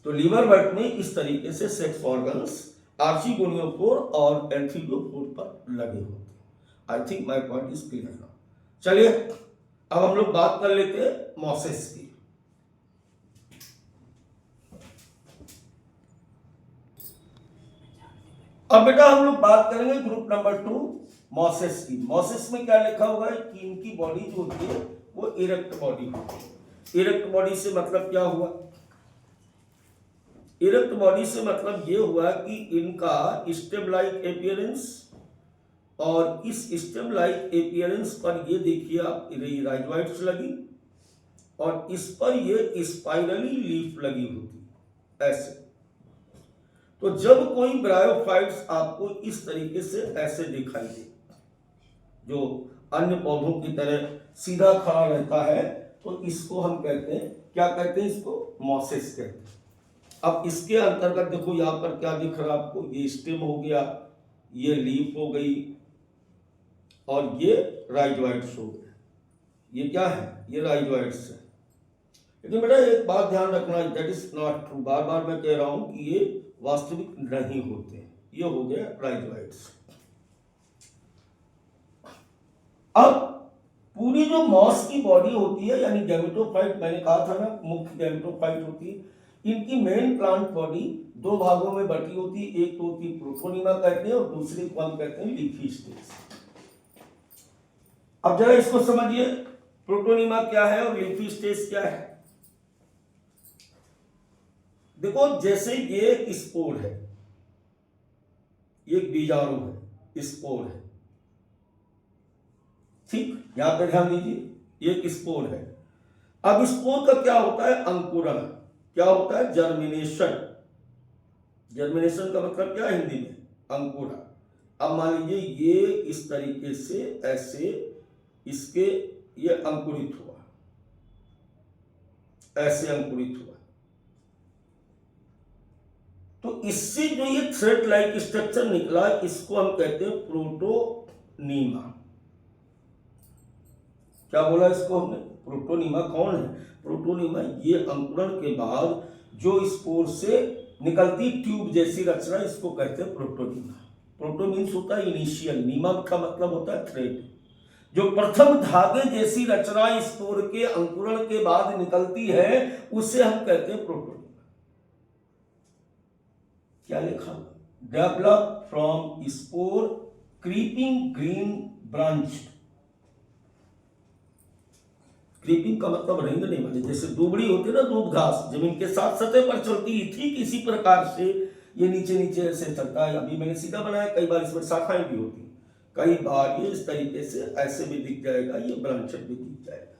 तो लीवरवर्ट में इस तरीके से सेक्स ऑर्गन्स आर्चिगोनियोफोर और एंथीडियोफोर पर लगे होते हैं। I think my point is clear now. चलिए अब हम लोग बात कर लेते हैं मॉसेस की। अब बेटा हम लोग बात करेंगे ग्रुप नंबर 2 मॉसेस की। मॉसेस में क्या लिखा हुआ है कि इनकी बॉडी जो होती है वो इरेक्ट बॉडी होती है। इरेक्ट बॉडी से मतलब क्या हुआ? इरेक्ट बॉडी से मतलब ये हुआ कि इनका स्टेम लाइक एपियरेंस, और इस स्टेम लाइक एपियरेंस पर ये देखिए आप राइजोइड्स लगी और इस पर ये स्पाइरली लीफ लगी होती ऐसे। तो जब कोई ब्रायोफाइट्स आपको इस तरीके से ऐसे दिखाई दे, जो अन्य पौधों की तरह सीधा खड़ा रहता है, तो इसको हम कहते हैं, क्या कहते हैं? इसको मॉसेस कहते हैं। अब इसके अंतर्गत देखो यहां पर क्या दिख रहा है आपको? ये स्टेम हो गया, ये लीफ हो गई और ये राइजोइड्स हो गए। ये क्या है? ये राइजोइड्स है। लेकिन बेटा एक बात ध्यान रखना, दैट इज नॉट ट्रू। बार बार मैं कह रहा हूं कि ये वास्तविक नहीं होते। ये हो गया राइजोइड्स। अब पूरी जो मॉस की बॉडी होती है, यानी गैमेटोफाइट, मैंने कहा था ना मुख्य गैमेटोफाइट होती है, इनकी मेन प्लांट बॉडी दो भागों में बटी होती है। एक तो होती है प्रोटोनिमा कहते हैं और दूसरी को हम कहते हैं लीफी स्टेज। अब जरा इसको समझिए, प्रोटोनिमा क्या है और लीफी स्टेज क्या है। देखो जैसे ये एक स्पोर है, ये एक बीजाणु है, स्पोर है, ठीक, यहां पर ध्यान दीजिए, ये एक स्पोर है। अब स्पोर का क्या होता है? अंकुरण। क्या होता है? जर्मिनेशन। जर्मिनेशन का मतलब क्या है हिंदी में? अंकुरण। अब मान लीजिए ये इस तरीके से ऐसे इसके ये अंकुरित हुआ, ऐसे अंकुरित हुआ, तो इससे जो ये थ्रेड लाइक स्ट्रक्चर निकला इसको हम कहते हैं प्रोटोनीमा। क्या बोला इसको हमने? प्रोटोनीमा। कौन है प्रोटोनीमा? ये अंकुरण के बाद जो स्पोर से निकलती ट्यूब जैसी रचना, इसको कहते हैं प्रोटोनीमा। प्रोटो मीन्स होता है इनिशियल, नीमा का मतलब होता है थ्रेड। जो प्रथम धागे जैसी रचना स्पोर के अंकुरण के बाद निकलती है उसे हम कहते हैं प्रोटोनीमा। क्या लिखा? Develop from spore creeping green branch. Creeping का मतलब रेंगने वाले, जैसे दुबड़ी होती है ना, दूध घास जमीन के साथ सतह पर चलती है, ठीक इसी प्रकार से ये नीचे नीचे ऐसे चलता है। अभी मैंने सीधा बनाया, कई बार इसमें शाखाएं भी होती, कई बार ये इस तरीके से ऐसे भी दिख जाएगा, ये ब्रांचेड भी दिख जाएगा।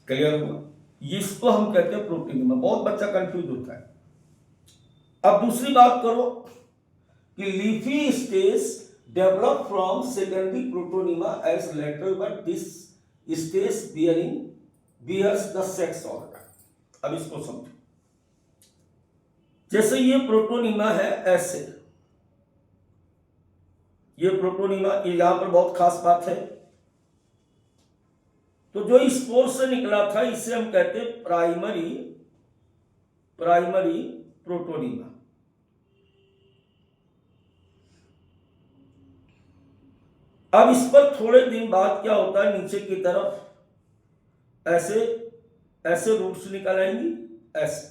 क्लियर हुआ? इसको हम कहते हैं प्रोटोनीमा। बहुत बच्चा कंफ्यूज होता है। अब दूसरी बात करो कि leafy stage develop from secondary protonema as lateral but this stage bears the sex organ। अब इसको समझो, जैसे ये प्रोटोनीमा है, ऐसे ये प्रोटोनीमा, ये यहां पर बहुत खास बात है, तो जो स्पोर से निकला था इसे हम कहते हैं प्राइमरी प्रोटोनीमा। अब इस पर थोड़े दिन बाद क्या होता है, नीचे की तरफ ऐसे रूट्स निकल आएंगी, ऐसे,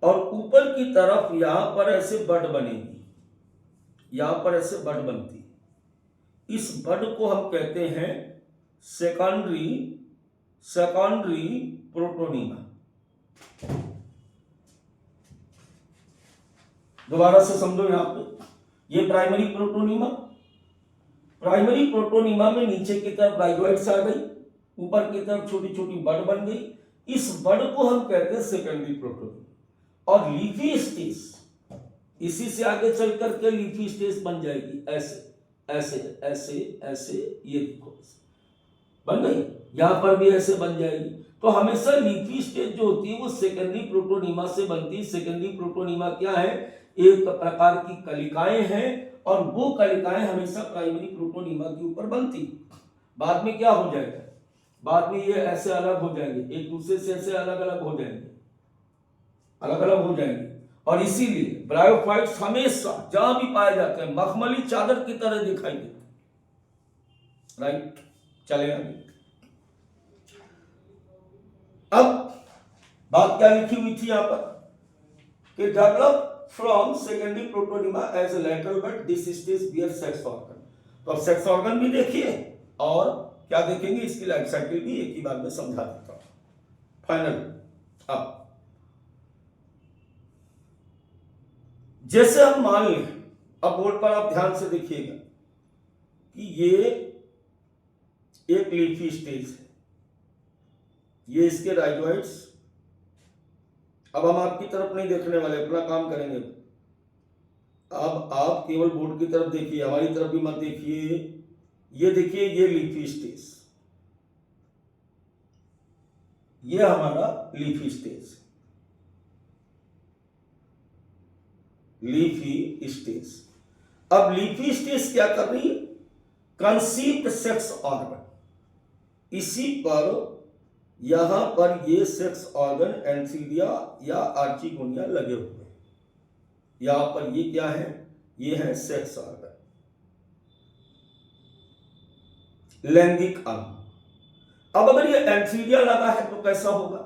और ऊपर की तरफ यहां पर ऐसे बड बनेगी, यहां पर ऐसे बड बनती। इस बड को हम कहते हैं सेकेंडरी प्रोटोनीमा। दोबारा से समझो, यहां पे ये प्राइमरी प्रोटोनीमा में नीचे की तरफ राइजोइड्स आ गई, ऊपर की तरफ छोटी छोटी बड बन गई। इस बड को हम कहते हैं सेकेंडरी प्रोटोनीमा। और लीफी स्टेज, इसी से आगे चल करके लीफी स्टेज बन जाएगी, ऐसे, ये देखो बन गई, यहां पर भी ऐसे बन जाएगी। तो हमेशा लीफी स्टेज जो होती है वो सेकेंडरी प्रोटोनीमा से बनती है। सेकेंडरी प्रोटोनीमा क्या है, एक प्रकार की कलिकाएं हैं, और वो कलिकाएं हमेशा प्राइमरी प्रोटोनीमा के ऊपर बनती। बाद में क्या हो जाएगा, बाद में ये ऐसे अलग हो जाएंगे, एक दूसरे से ऐसे अलग अलग हो जाएंगे, और इसीलिए ब्रायोफाइट्स हमेशा जहां भी पाए जाते हैं मखमली चादर की तरह दिखाई देते हैं। राइट, चले आगे। अब बात क्या लिखी हुई थी यहां पर कि develop from secondary protonema as a lateral but this stage bear sex organ. तो अब सेक्स ऑर्गन भी देखिए और क्या देखेंगे, इसकी लाइफ साइकिल भी एक ही बार में समझा देता हूं। फाइनल, अब जैसे हम मान लें, अब बोर्ड पर आप ध्यान से देखिएगा कि ये एक लीफी स्टेज है, ये इसके राइजोइड्स। अब हम आपकी तरफ नहीं देखने वाले, अपना काम करेंगे। अब आप केवल बोर्ड की तरफ देखिए, हमारी तरफ भी मत देखिए। ये देखिए, ये लीफी स्टेज, ये हमारा लीफी स्टेज, अब लीफी स्टेज क्या कर रही है, कंसीव्ड सेक्स ऑर्गन। इसी पर यहां पर ये सेक्स ऑर्गन एंथीलिया या आर्चिगोनिया लगे हुए हैं। यहां पर ये क्या है, ये है सेक्स ऑर्गन, लैंगिक अंग। अब अगर ये एंथीलिया लगा है तो कैसा होगा,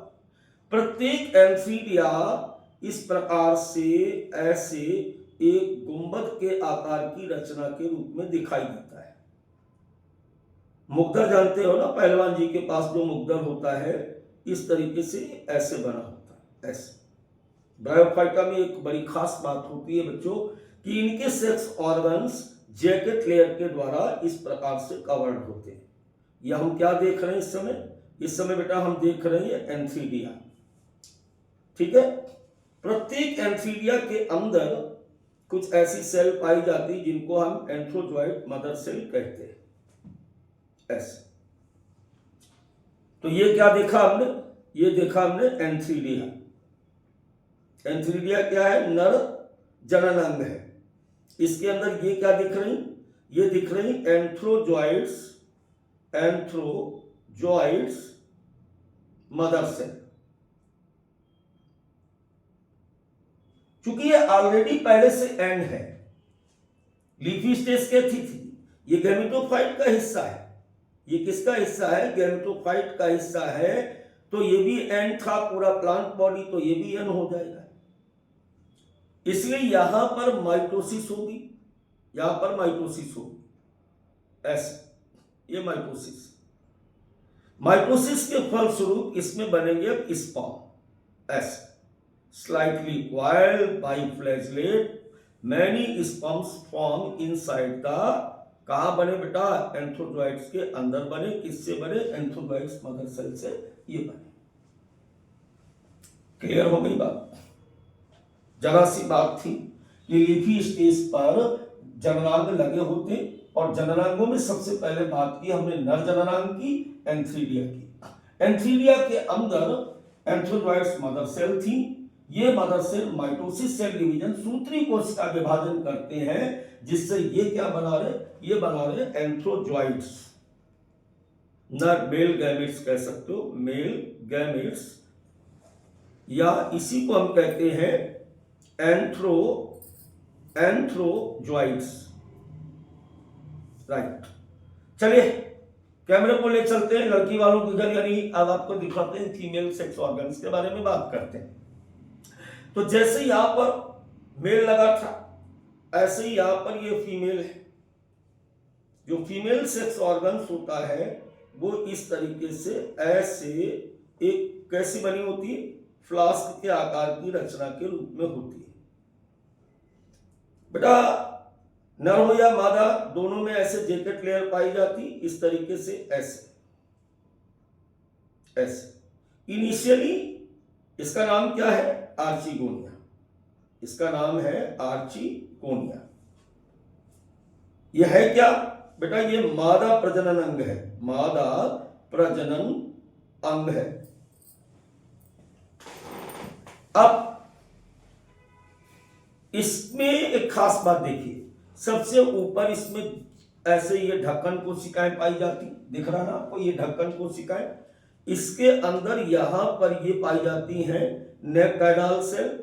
प्रत्येक एंथीलिया इस प्रकार से ऐसे एक गुंबद के आकार की रचना के रूप में दिखाई देता है। मुग्दर जानते हो ना, पहलवान जी के पास जो मुग्दर होता है, इस तरीके से ऐसे बना होता है, ऐसे। ब्रायोफाइटा में एक बड़ी खास बात होती है बच्चों कि इनके सेक्स ऑर्गन्स जैकेट लेयर के द्वारा इस प्रकार से कवर्ड होते हैं। यह हम क्या देख रहे हैं इस समय बेटा, हम देख रहे हैं एंथीलिया। ठीक है, प्रत्येक एंथीलिया के अंदर कुछ ऐसी सेल पाई जाती जिनको हम एंथ्रोजॉइड मदर सेल कहते हैं, ऐसे। तो ये क्या देखा हमने, ये देखा हमने एंथीलिया। एंथीलिया क्या है, नर जनन अंग है। इसके अंदर ये क्या दिख रही, ये दिख रही एंथ्रोजॉइड्स मदर सेल। चूंकि ये ऑलरेडी पहले से एंड है, लीफी स्टेज के थी, ये गैमेटोफाइट का हिस्सा है। ये किसका हिस्सा है, गैमेटोफाइट का हिस्सा है। तो ये भी एंड था पूरा प्लांट बॉडी, तो ये भी एंड हो जाएगा। इसलिए यहां पर माइटोसिस होगी, यहां पर माइटोसिस होगी, ऐसे। ये माइटोसिस के फलस्वरूप इसमें बनेंगे अब स्पर्म, ऐसे। Slightly coiled biflagellate, many sperms form inside the, कहां बने बेटा, एंथ्रोजॉइड्स के अंदर बने। किससे बने, एंथ्रोजॉइड्स मदर सेल से ये बने। क्लियर हो गई बात, जरा सी बात थी। कि लीफी स्टेज पर जननांग लगे होते, और जननांगों में सबसे पहले बात की हमने नर जननांग की, एंथ्रीडिया की। एंथ्रीडिया के अंदर एंथ्रोजॉइड्स मदर सेल थी। ये mother cell mitosis cell division सूत्री कोशिका विभाजन करते हैं, जिससे ये क्या बना रहे, ये बना रहे एंथ्रोजॉइड्स, नर मेल गैमेट्स कह सकते हो, मेल गैमेट्स, या इसी को हम कहते हैं एंथ्रोजॉइड्स, राइट। चलिए कैमरे को ले चलते हैं लड़की वालों के घर, यानी अब आपको दिखाते हैं फीमेल सेक्स ऑर्गन्स के बारे में बात करते हैं। तो जैसे यहां पर मेल लगा था, ऐसे ही यहां पर ये फीमेल है। जो फीमेल सेक्स ऑर्गन्स होता है वो इस तरीके से ऐसे एक कैसी बनी होती है, फ्लास्क के आकार की रचना के रूप में होती है। बेटा नर हो या मादा दोनों में ऐसे जैकेट लेयर पाई जाती, इस तरीके से ऐसे ऐसे। इनिशियली इसका नाम क्या है, आर्चिगोनिया, इसका नाम है आर्चिगोनिया। यह है क्या बेटा, ये मादा प्रजनन अंग है, मादा प्रजनन अंग है। अब इसमें एक खास बात देखिए, सबसे ऊपर इसमें ऐसे ये ढक्कन कोशिकाएं पाई जाती, दिख रहा ना आपको, ये ढक्कन कोशिकाएं। इसके अंदर यहां पर ये पाई जाती हैं नेक कैनाल सेल,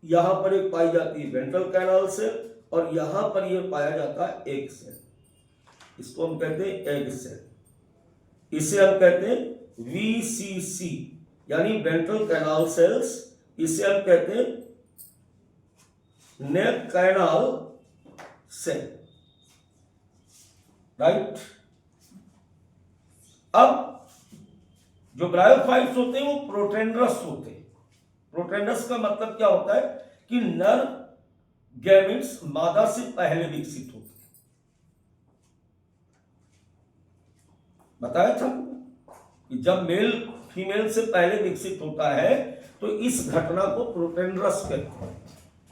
यहां पर एक पाई जाती है वेंट्रल कैनाल सेल, और यहां पर ये पाया जाता है एग सेल, इसको हम कहते हैं एग सेल। इसे हम कहते हैं VCC यानी वेंट्रल कैनाल सेल्स, इसे हम कहते हैं नेक कैनाल सेल, राइट। अब जो ब्रायोफाइट्स होते हैं वो प्रोटेंडरस होते हैं। प्रोटेंडरस का मतलब क्या होता है कि नर गैमेट्स मादा से पहले विकसित होते हैं। बताया था कि जब मेल फीमेल से पहले विकसित होता है तो इस घटना को प्रोटेंडरस कहते हैं।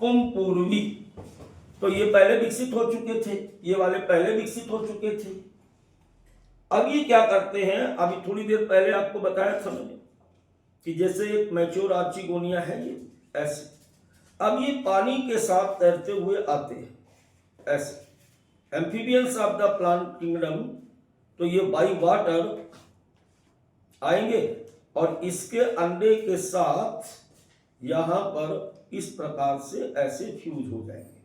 कुंभपूर्वी, तो ये पहले विकसित हो चुके थे, ये वाले पहले विकसित हो चुके थे। अब ये क्या करते हैं, अभी थोड़ी देर पहले आपको बताया था मैंने कि जैसे एक मैच्योर आर्चिगोनिया है ये ऐसे, अब ये पानी के साथ तैरते हुए आते हैं ऐसे। Amphibians of the plant kingdom, तो ये बाई वाटर आएंगे और इसके अंडे के साथ यहां पर इस प्रकार से ऐसे फ्यूज हो जाएंगे,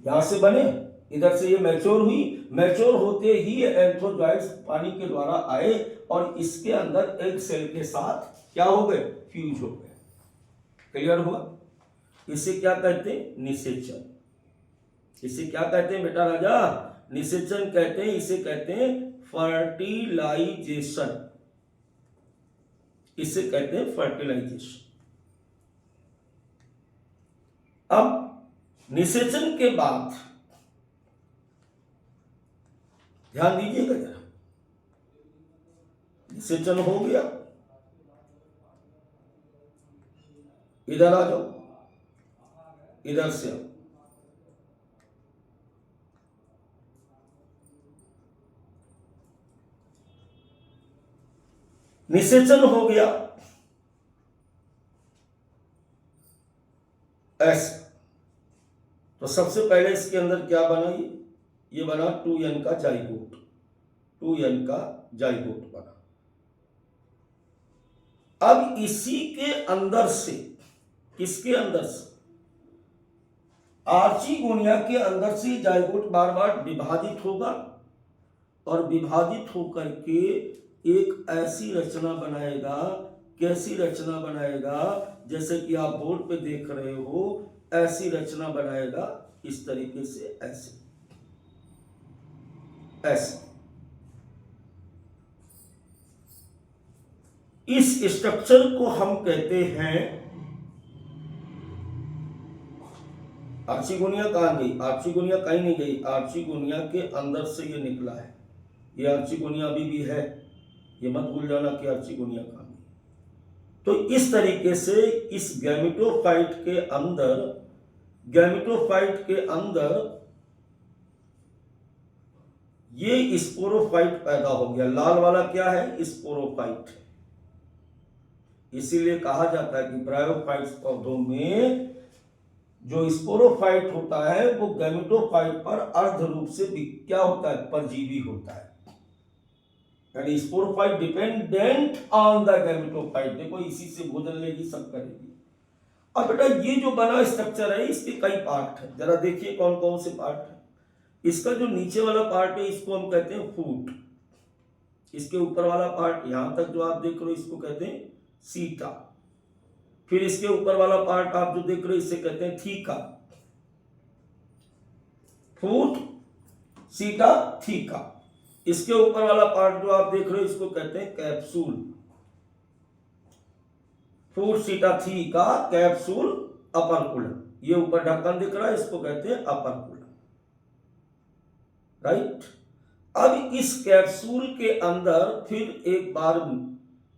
यहां से बने, इधर से ये मैच्योर हुई, मैच्योर होते ही एंथ्रोजॉइड्स पानी के द्वारा आए और इसके अंदर एग सेल के साथ क्या हो गए, फ्यूज हो गए। क्लियर हुआ? इसे क्या कहते हैं, निषेचन। इसे क्या कहते हैं बेटा राजा, निषेचन कहते हैं। इसे कहते हैं फर्टिलाइजेशन, इसे कहते हैं फर्टिलाइजेशन। अब निषेचन के बाद ध्यान दीजिएगा जरा, निषेचन हो गया, इधर आ जाओ, इधर से आओ, निषेचन हो गया ऐसे, तो सबसे पहले इसके अंदर क्या बना, ये बना 2n का जाइगोट, 2n का जाइगोट बना। अब इसी के अंदर से, किसके अंदर से, आर्चिगोनिया के अंदर से जाइगोट बार बार विभाजित होगा और विभाजित होकर के एक ऐसी रचना बनाएगा, कैसी रचना बनाएगा, जैसे कि आप बोर्ड पे देख रहे हो, ऐसी रचना बनाएगा इस तरीके से, ऐसे ऐसे। इस स्ट्रक्चर को हम कहते हैं, आर्चिगोनिया कहां गई, आर्चिगोनिया कहीं नहीं गई, आर्चिगोनिया के अंदर से ये निकला है, ये आर्चिगोनिया अभी भी है, ये मत भूल जाना कि आर्चिगोनिया कहां गई। तो इस तरीके से इस गैमेटोफाइट के अंदर ये स्पोरोफाइट पैदा हो गया। लाल वाला क्या है? स्पोरोफाइट। इसीलिए कहा जाता है कि ब्रायोफाइट्स पौधों में जो स्पोरोफाइट होता है वो गैमेटोफाइट पर अर्ध रूप से क्या होता है? परजीवी होता है। यानी sporophyte dependent on the gametophyte. देखो इसी से भोजन लेगी, सब करेगी। अब बेटा ये जो बना स्ट्रक्चर है इसके कई पार्ट है, जरा देखिए कौन कौन से पार्ट है। इसका जो नीचे वाला पार्ट है इसको हम कहते हैं फूट। इसके ऊपर वाला पार्ट यहां तक जो आप देख रहे हो इसको कहते हैं सीटा। फिर इसके ऊपर वाला पार्ट आप जो देख रहे हो इसे कहते हैं थीका। फूट, सीटा, थीका। इसके ऊपर वाला पार्ट जो आप देख रहे हो इसको कहते हैं कैप्सूल। फूट, सीटा, थीका, कैप्सूल, अपरकुलम। ये ऊपर ढक्कन दिख रहा है इसको कहते हैं अपरकुलम, राइट। अब इस कैप्सूल के अंदर फिर एक बार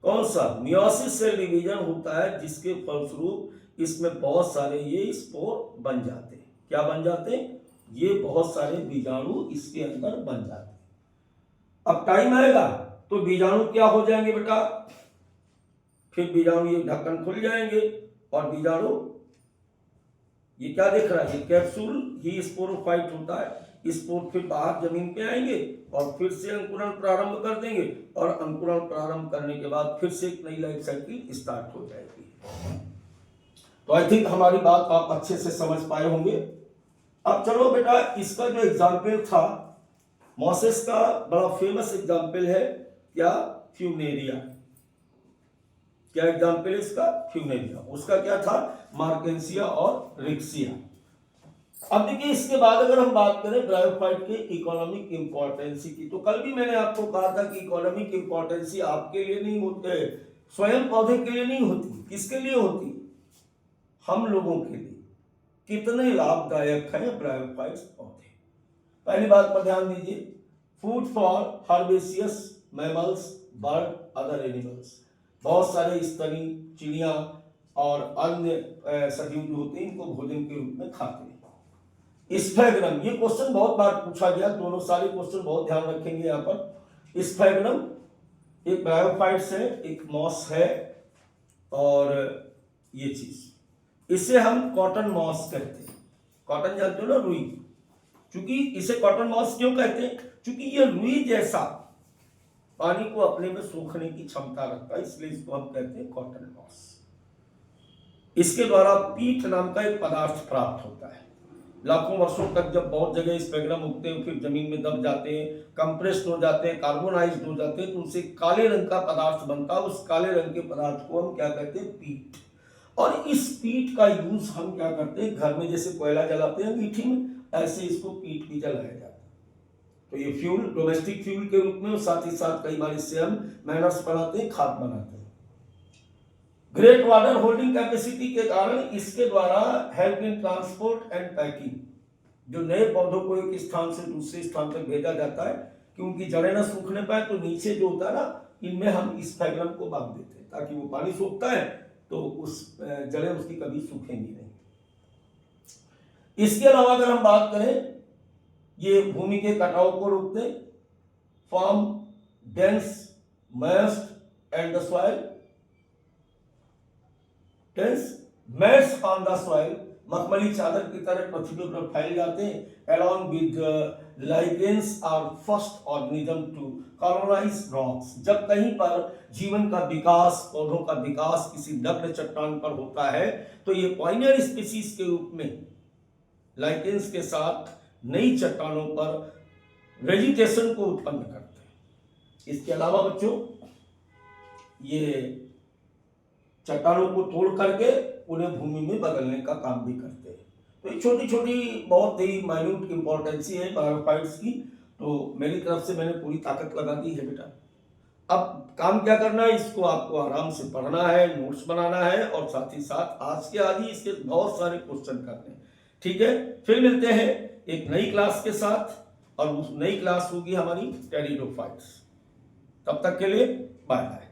कौन सा मियोसिस सेल डिवीजन होता है, जिसके फलस्वरूप इसमें बहुत सारे ये स्पोर बन जाते हैं। क्या बन जाते हैं? ये बहुत सारे बीजाणु इसके अंदर बन जाते हैं। अब टाइम आएगा तो बीजाणु क्या हो जाएंगे बेटा? फिर बीजाणु ये ढक्कन खुल जाएंगे और बीजाणु ये क्या दिख रहा है? ये कैप्सूल ही स्पोरोफाइट होता है। स्पोर फिर बाहर जमीन पे आएंगे और फिर से अंकुरण प्रारंभ कर देंगे और अंकुरण प्रारंभ करने के बाद फिर से एक नई लाइफ साइकिल स्टार्ट हो जाएगी। तो आई थिंक हमारी बात आप अच्छे से समझ पाए होंगे। अब चलो बेटा, इसका जो एग्जाम्पल था मॉसेस का बड़ा फेमस एग्जाम्पल है क्या? फ्यूनेरिया। क्या एग्जाम्पल है इसका? फ्यूनेरिया। उसका क्या था? मार्केंसिया और रिक्सिया। अब देखिए इसके बाद अगर हम बात करें ब्रायोफाइट के इकोनॉमिक इंपॉर्टेंसी की, तो कल भी मैंने आपको कहा था कि इकोनॉमिक इंपॉर्टेंसी आपके लिए नहीं होते, स्वयं पौधे के लिए नहीं होती। किसके लिए होती? हम लोगों के लिए। कितने लाभदायक हैं ब्रायोफाइट्स पौधे। पहली बात पर ध्यान दीजिए, food for herbaceous mammals, bird, other animals. बहुत सारे स्तनी, चिड़िया और अन्य सजीव जो होते हैं इनको भोजन के रूप में खाते हैं। स्फेग्रम, ये क्वेश्चन बहुत बार पूछा गया, दोनों सारे क्वेश्चन बहुत ध्यान रखेंगे यहाँ पर। स्फेग्रम एक ब्रायोफाइट्स है, एक मॉस है, और ये चीज इसे हम कॉटन मॉस कहते हैं। कॉटन जानते हो ना, रुई। चूंकि इसे कॉटन मॉस क्यों कहते हैं? क्योंकि ये रुई जैसा पानी को अपने में सोखने की क्षमता रखता है, इसलिए इसको हम कहते हैं कॉटन मॉस। इसके द्वारा पीट नाम का एक पदार्थ प्राप्त होता है। लाखों वर्षों तक जब बहुत जगह स्पेग्रम उगते हैं फिर जमीन में दब जाते हैं, कंप्रेस्ड हो जाते हैं, कार्बोनाइज्ड हो जाते हैं, तो उनसे काले रंग का पदार्थ बनता है। उस काले रंग के पदार्थ को हम क्या कहते हैं? पीट। और इस पीट का यूज हम क्या करते हैं? घर में जैसे कोयला जलाते हैं अंगीठी में, ऐसे इसको पीट भी जलाया जाता है। तो ये फ्यूल, डोमेस्टिक फ्यूल के रूप में, और साथ ही साथ कई बार इससे हम मैनर्स बनाते हैं, खाद बनाते हैं। ग्रेट वाटर होल्डिंग कैपेसिटी के कारण इसके द्वारा help in transport and packing. जो नए पौधों को एक स्थान से दूसरे स्थान तक भेजा जाता है कि उनकी जड़ें न सूखने पाए, तो नीचे जो होता है ना, इनमें हम स्फेग्रम को बांध देते हैं ताकि वो पानी सूखता है तो उस जड़ें उसकी कभी सूखेंगी नहीं। इसके अलावा अगर हम बात करें, ये भूमि के कटाव को रोकते, form dense moist and the soil, mats on the soil, मखमली चादर की तरह पृथ्वी पर फैल जाते हैं। Along with lichens are first organism to colonize rocks. जब कहीं पर जीवन का विकास, पौधों का विकास किसी नग्न चट्टान पर होता है, तो ये पायनियर स्पीसीज के रूप में लाइकेंस के साथ नई चट्टानों पर वेजिटेशन को उत्पन्न करते हैं। इसके अलावा बच्चों, ये चट्टानों को तोड़ करके उन्हें भूमि में बदलने का काम भी करते हैं। तो ये छोटी छोटी बहुत ही माइन्यूट इंपॉर्टेंसी है ब्रायोफाइट्स की। तो मेरी तरफ से मैंने पूरी ताकत लगा दी है बेटा। अब काम क्या करना है, इसको आपको आराम से पढ़ना है, नोट्स बनाना है, और साथ ही साथ आज के आज ही इसके बहुत सारे क्वेश्चन करने हैं। ठीक है, फिर मिलते हैं एक नई क्लास के साथ, और उस नई क्लास होगी हमारी टेरिडोफाइट्स। तब तक के लिए बाय बाय।